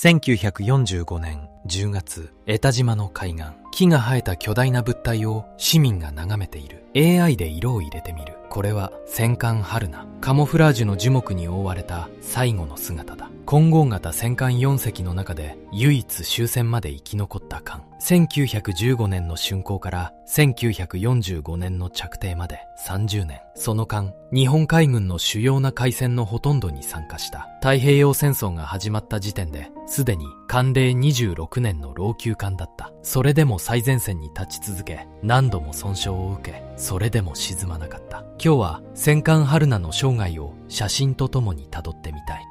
1945年10月、江田島の海岸、木が生えた巨大な物体を市民が眺めている。 AI で色を入れてみる。これは戦艦春菜。カモフラージュの樹木に覆われた最後の姿だ。混合型戦艦4隻の中で唯一終戦まで生き残った艦。1915年の竣工から1945年の着底まで30年。その間、日本海軍の主要な海戦のほとんどに参加した。太平洋戦争が始まった時点で、すでに艦齢26年の老朽艦だった。それでも最前線に立ち続け、何度も損傷を受け、それでも沈まなかった。今日は戦艦春菜の生涯を写真とともに辿ってみたい。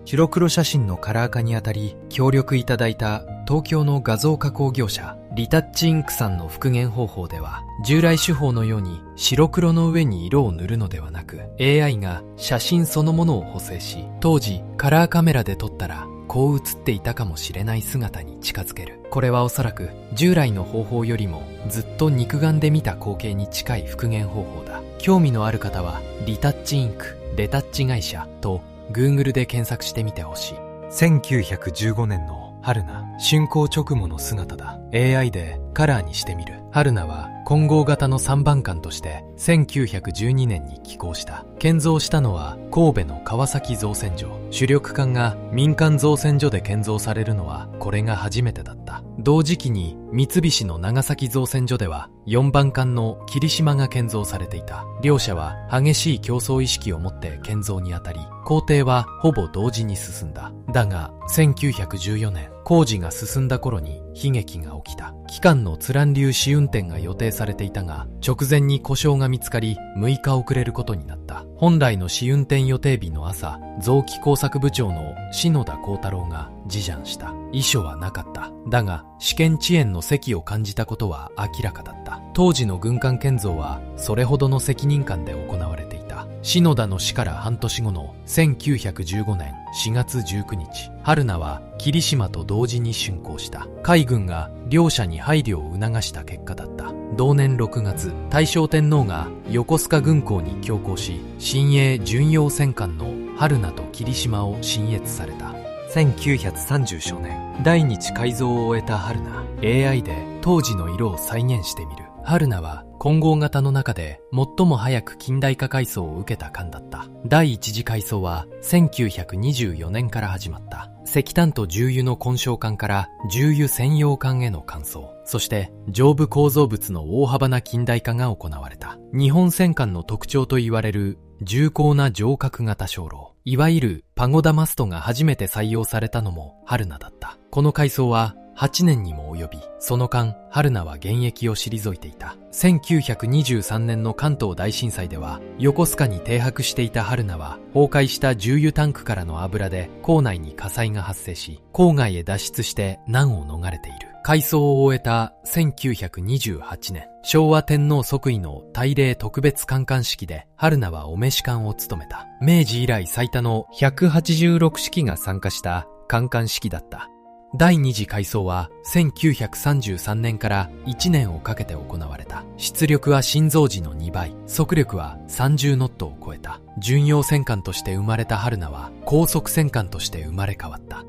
白黒写真のカラー化にあたり協力いただいた東京の画像加工業者リタッチインクさんの復元方法では、従来手法のように白黒の上に色を塗るのではなく、 AI が写真そのものを補正し、当時カラーカメラで撮ったらこう写っていたかもしれない姿に近づける。これはおそらく従来の方法よりもずっと肉眼で見た光景に近い復元方法だ。興味のある方はリタッチインクレタッチ会社とGoogle で検索してみてほしい。1915年の春菜、竣工直後の姿だ。 AI でカラーにしてみる。春菜は混合型の3番艦として1912年に起工した。建造したのは神戸の川崎造船所。主力艦が民間造船所で建造されるのはこれが初めてだった。同時期に三菱の長崎造船所では4番艦の霧島が建造されていた。両社は激しい競争意識を持って建造にあたり、工程はほぼ同時に進んだ。だが1914年、工事が進んだ頃に悲劇が起きた。機関の津蘭流試運転が予定されていたが、直前に故障が見つかり6日遅れることになった。本来の試運転予定日の朝、臓器工作部長の篠田幸太郎が自斬した。遺書はなかった。だが試験遅延の責を感じたことは明らかだった。当時の軍艦建造はそれほどの責任感で行われていた。篠田の死から半年後の1915年4月19日、春菜は霧島と同時に竣工した。海軍が両者に配慮を促した結果だった。同年6月、大正天皇が横須賀軍港に強行し、新鋭巡洋戦艦の春菜と霧島を進越された。1930初年、第二次改造を終えた春菜、AI で当時の色を再現してみる。春菜は混合型の中で最も早く近代化改装を受けた艦だった。第一次改装は1924年から始まった。石炭と重油の混焼艦から重油専用艦への換装、そして上部構造物の大幅な近代化が行われた。日本戦艦の特徴と言われる重厚な上角型鐘楼、いわゆるパゴダマストが初めて採用されたのも春菜だった。この改装は8年にも及び、その間、春菜は現役を退いていた。1923年の関東大震災では、横須賀に停泊していた春菜は、崩壊した重油タンクからの油で港内に火災が発生し、郊外へ脱出して難を逃れている。改装を終えた1928年、昭和天皇即位の大礼特別観艦式で春菜はお召し艦を務めた。明治以来最多の186隻が参加した観艦式だった。第二次改装は1933年から1年をかけて行われた。出力は新造時の2倍、速力は30ノットを超えた。巡洋戦艦として生まれた春菜は高速戦艦として生まれ変わった。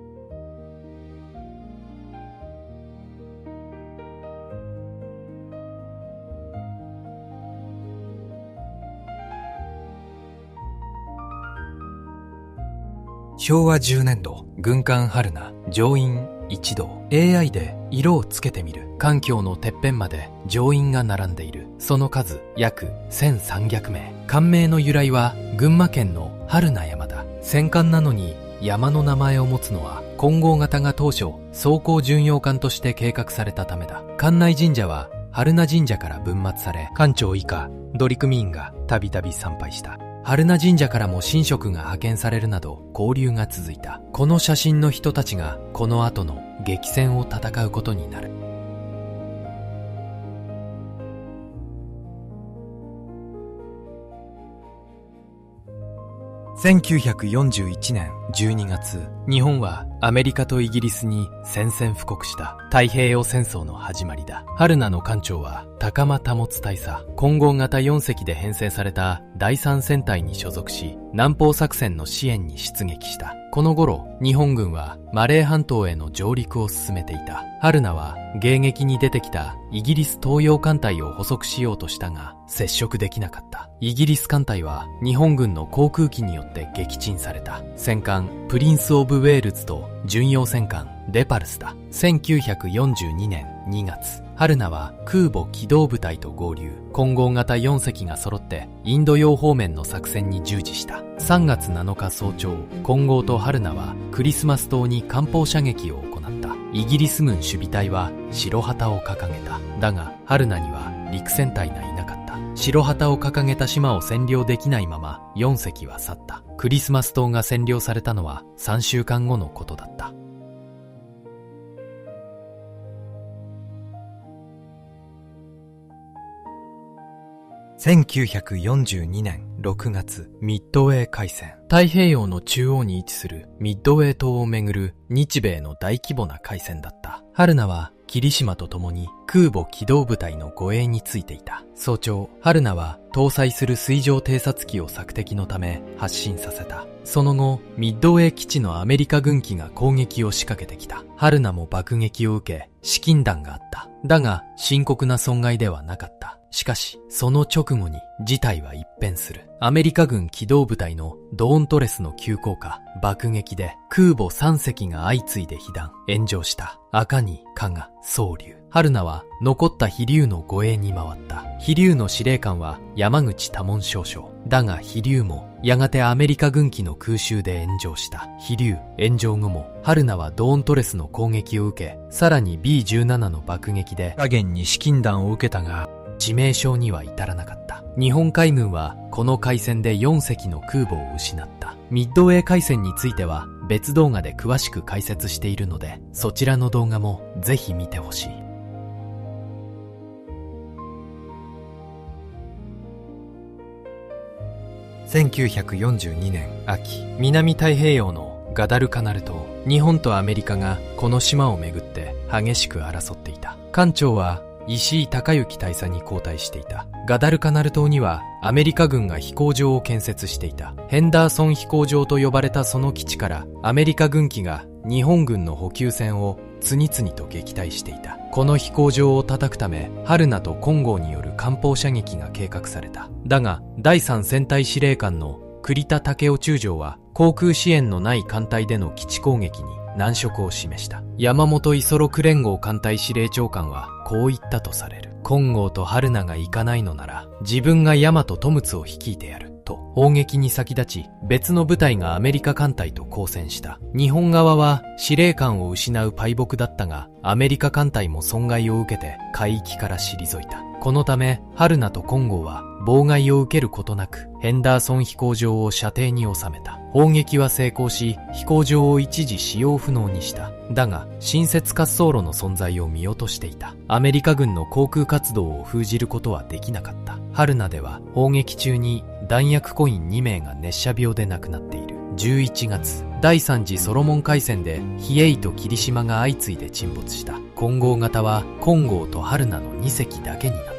昭和10年度、軍艦春菜、乗員一同。 AI で色をつけてみる。艦橋のてっぺんまで乗員が並んでいる。その数約1300名。艦名の由来は群馬県の春菜山だ。戦艦なのに山の名前を持つのは混合型が当初装甲巡洋艦として計画されたためだ。艦内神社は春菜神社から分末され、艦長以下乗組員がたびたび参拝した。春名神社からも神職が派遣されるなど交流が続いた。この写真の人たちがこの後の激戦を戦うことになる。1941年12月、日本はアメリカとイギリスに宣戦布告した太平洋戦争の始まりだ。春名の艦長は高間保大佐、混合型4隻で編成された第3戦隊に所属し、南方作戦の支援に出撃した。この頃、日本軍はマレー半島への上陸を進めていた。春名は迎撃に出てきたイギリス東洋艦隊を捕捉しようとしたが、接触できなかった。イギリス艦隊は日本軍の航空機によって撃沈された。戦艦プリンス・オブ・ウェールズと巡洋戦艦レパルスだ。1942年2月、春名は空母機動部隊と合流。混合型4隻が揃ってインド洋方面の作戦に従事した。3月7日早朝、混合と春名はクリスマス島に艦砲射撃を行った。イギリス軍守備隊は白旗を掲げた。だが春名には陸戦隊がいなかった。白旗を掲げた島を占領できないまま4隻は去った。クリスマス島が占領されたのは3週間後のことだった。1942年6月、ミッドウェー海戦。太平洋の中央に位置するミッドウェー島をめぐる日米の大規模な海戦だった。春名は霧島と共に空母機動部隊の護衛についていた。早朝、春名は搭載する水上偵察機を索敵のため発進させた。その後、ミッドウェー基地のアメリカ軍機が攻撃を仕掛けてきた。春名も爆撃を受け、試金弾があった。だが、深刻な損害ではなかった。しかし、その直後に事態は一変する。アメリカ軍機動部隊のドーントレスの急降下、爆撃で空母3隻が相次いで被弾、炎上した。赤に加賀、宗龍。春名は残った飛龍の護衛に回った。飛龍の司令官は山口多門少将。だが飛龍もやがてアメリカ軍機の空襲で炎上した。飛龍炎上後も春名はドーントレスの攻撃を受け、さらに B17 の爆撃で下元に試金弾を受けたが、致命傷には至らなかった。日本海軍はこの海戦で4隻の空母を失った。ミッドウェー海戦については別動画で詳しく解説しているので、そちらの動画もぜひ見てほしい。1942年秋、南太平洋のガダルカナル島、日本とアメリカがこの島をめぐって激しく争っていた。艦長は石井隆之大佐に交代していた。ガダルカナル島にはアメリカ軍が飛行場を建設していた。ヘンダーソン飛行場と呼ばれたその基地からアメリカ軍機が日本軍の補給船を次々と撃退していた。この飛行場を叩くため、春名と金剛による艦砲射撃が計画された。だが、第3戦隊司令官の栗田武雄中将は航空支援のない艦隊での基地攻撃に難色を示した。山本五十六連合艦隊司令長官はこう言ったとされる。金剛と春名が行かないのなら、自分が大和富津を率いてやる。と、砲撃に先立ち、別の部隊がアメリカ艦隊と交戦した。日本側は司令官を失う敗北だったが、アメリカ艦隊も損害を受けて海域から退いた。このため、春名と金剛は妨害を受けることなく、ヘンダーソン飛行場を射程に収めた。砲撃は成功し、飛行場を一時使用不能にした。だが、新設滑走路の存在を見落としていた。アメリカ軍の航空活動を封じることはできなかった。春名では、砲撃中に弾薬庫員2名が熱射病で亡くなっている。11月、第3次ソロモン海戦で、比叡と霧島が相次いで沈没した。金剛型は、金剛と春名の2隻だけになった。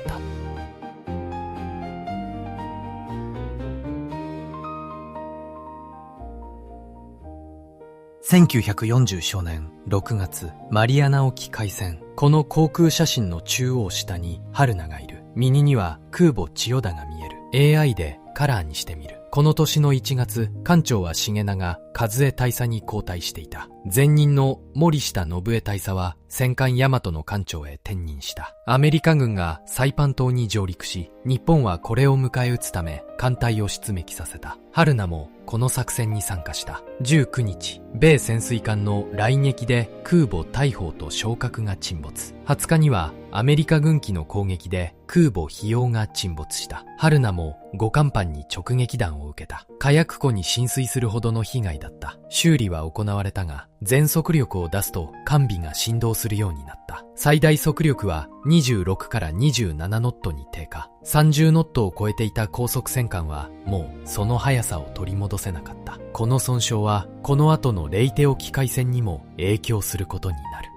1940年6月、マリアナ沖海戦。この航空写真の中央下に春名がいる。右には空母千代田が見える。AI でカラーにしてみる。この年の1月、艦長は重長、和江大佐に交代していた。前任の森下信江大佐は戦艦大和の艦長へ転任した。アメリカ軍がサイパン島に上陸し、日本はこれを迎え撃つため艦隊を出撃させた。春名もこの作戦に参加した。19日、米潜水艦の雷撃で空母大砲と昇格が沈没。20日にはアメリカ軍機の攻撃で空母飛揚が沈没した。春名も護艦板に直撃弾を受けた。火薬庫に浸水するほどの被害だった。修理は行われたが、全速力を出すと艦尾が振動するようになった。最大速力は26から27ノットに低下。30ノットを超えていた高速戦艦はもうその速さを取り戻せなかった。この損傷はこの後のレイテオ機海戦にも影響することになる。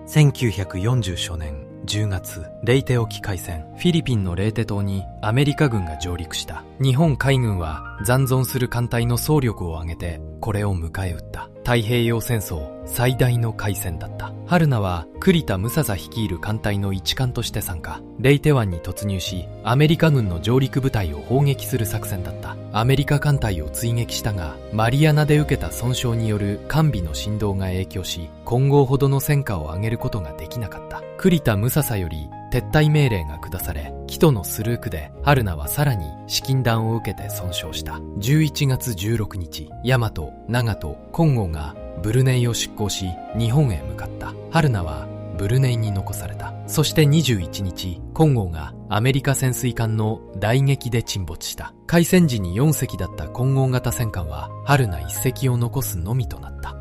1940初年10月、レイテ沖海戦、フィリピンのレイテ島にアメリカ軍が上陸した。日本海軍は残存する艦隊の総力を挙げてこれを迎え撃った。太平洋戦争最大の海戦だった。春菜は栗田武笹率いる艦隊の一艦として参加。レイテ湾に突入し、アメリカ軍の上陸部隊を砲撃する作戦だった。アメリカ艦隊を追撃したが、マリアナで受けた損傷による艦尾の振動が影響し、今後ほどの戦果を上げることができなかった。栗田武笹より撤退命令が下され、キトのスルークで春菜はさらに資金弾を受けて損傷した。11月16日、大和、長門、金剛がブルネイを出港し、日本へ向かった。春菜はブルネイに残された。そして21日、金剛がアメリカ潜水艦の雷撃で沈没した。海戦時に4隻だった金剛型戦艦は春菜1隻を残すのみとなった。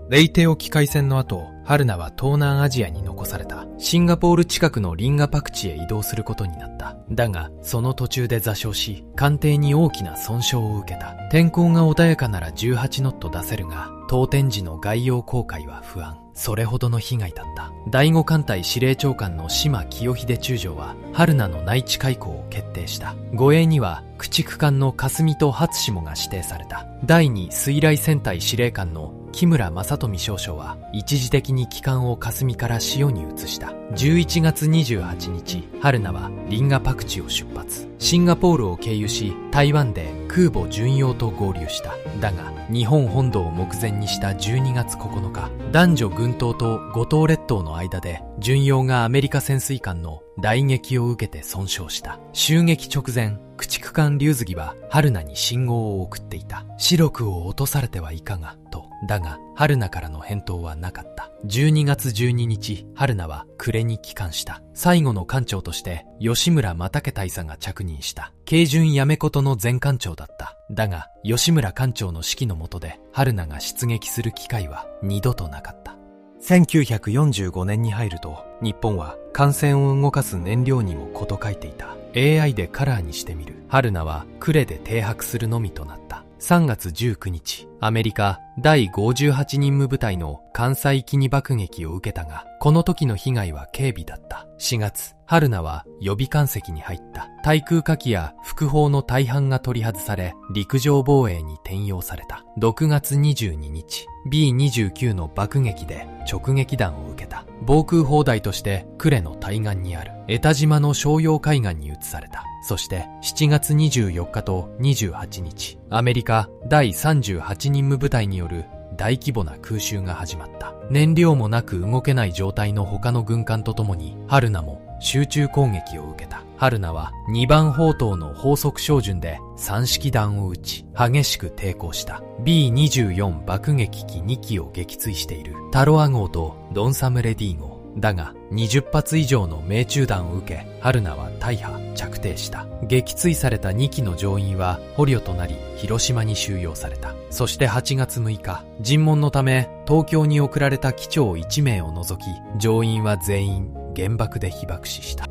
レイテ沖海戦の後、春菜は東南アジアに残された。シンガポール近くのリンガパク地へ移動することになった。だが、その途中で座礁し、艦艇に大きな損傷を受けた。天候が穏やかなら18ノット出せるが、当天時の外洋航海は不安。それほどの被害だった。第5艦隊司令長官の島清秀中将は、春菜の内地開港を決定した。護衛には、駆逐艦の霞と初霜が指定された。第2水雷戦隊司令官の木村正富少将は一時的に旗艦を霞から潮に移した。11月28日、春菜はリンガパク地を出発。シンガポールを経由し、台湾で空母巡洋と合流した。だが、日本本土を目前にした12月9日、男女群島と五島列島の間で巡洋がアメリカ潜水艦の雷撃を受けて損傷した。襲撃直前、駆逐艦龍杉は春菜に信号を送っていた。視力を落とされてはいかがと。だが、春菜からの返答はなかった。12月12日、春菜は呉に帰還した。最後の艦長として吉村又家大佐が着任した。慶順やめことの前艦長だった。だが、吉村艦長の指揮の下で春菜が出撃する機会は二度となかった。1945年に入ると、日本は艦船を動かす燃料にも事欠いていた。AI でカラーにしてみる。春菜は呉で停泊するのみとなった。3月19日、アメリカ第58任務部隊の関西機に爆撃を受けたが、この時の被害は軽微だった。4月、春菜は予備艦席に入った。対空火器や副砲の大半が取り外され、陸上防衛に転用された。6月22日、B29 の爆撃で直撃弾を受けた。防空砲台として呉の対岸にある江田島の商用海岸に移された。そして7月24日と28日、アメリカ第38任務部隊による大規模な空襲が始まった。燃料もなく動けない状態の他の軍艦とともに、春菜も集中攻撃を受けた。春菜は2番砲塔の砲速照準で3式弾を撃ち、激しく抵抗した。B24 爆撃機2機を撃墜している。タロア号とドンサムレディ号。だが、20発以上の命中弾を受け、春菜は大破、着底した。撃墜された2機の乗員は捕虜となり、広島に収容された。そして8月6日、尋問のため東京に送られた機長1名を除き、乗員は全員原爆で被爆死した。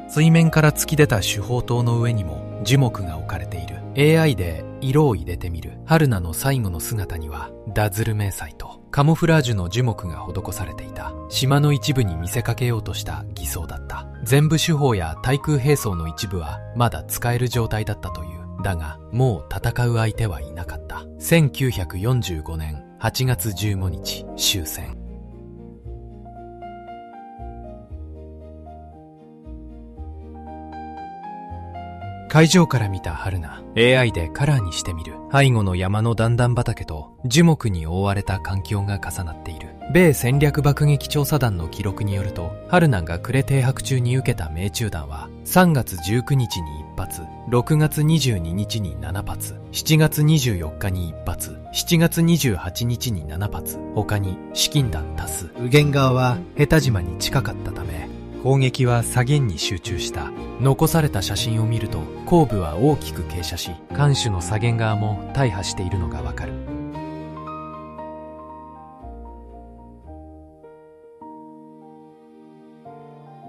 水面から突き出た主砲塔の上にも樹木が置かれている。AI で色を入れてみる。春菜の最後の姿にはダズル迷彩とカモフラージュの樹木が施されていた。島の一部に見せかけようとした偽装だった。全部手法や対空兵装の一部はまだ使える状態だったという。だが、もう戦う相手はいなかった。1945年8月15日、終戦。海上から見た春菜、AI でカラーにしてみる。背後の山の段々畑と樹木に覆われた環境が重なっている。米戦略爆撃調査団の記録によると、春菜が呉停泊中に受けた命中弾は、3月19日に1発、6月22日に7発、7月24日に1発、7月28日に7発、他に試金弾多数。右舷側は江田島に近かったため、攻撃は左舷に集中した。残された写真を見ると、後部は大きく傾斜し、艦首の左舷側も大破しているのがわかる。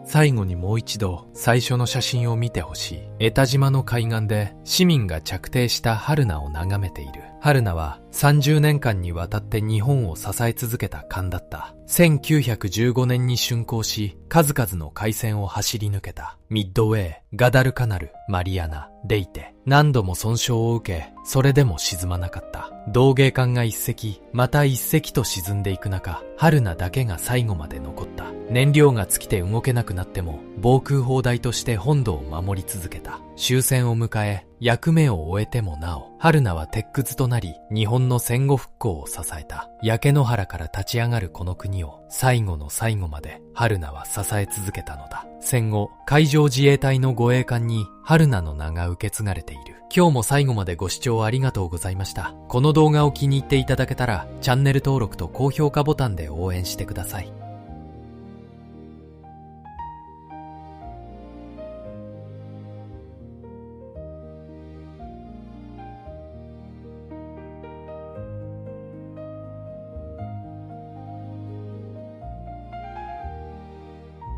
最後にもう一度最初の写真を見てほしい。江田島の海岸で市民が着艇した春菜を眺めている。春菜は30年間にわたって日本を支え続けた艦だった。1915年に竣工し、数々の海戦を走り抜けた。ミッドウェー、ガダルカナル、マリアナ、レイテ。何度も損傷を受け、それでも沈まなかった。同芸艦が一隻、また一隻と沈んでいく中、春菜だけが最後まで残った。燃料が尽きて動けなくなっても、防空砲台として本土を守り続けた。終戦を迎え、役目を終えてもなお、春菜は鉄くずとなり、日本の戦後復興を支えた。焼け野原から立ち上がるこの国を、最後の最後まで、春菜は支え続けたのだ。戦後、海上自衛隊の護衛艦に、春菜の名が受け継がれている。今日も最後までご視聴ありがとうございました。この動画を気に入っていただけたら、チャンネル登録と高評価ボタンで応援してください。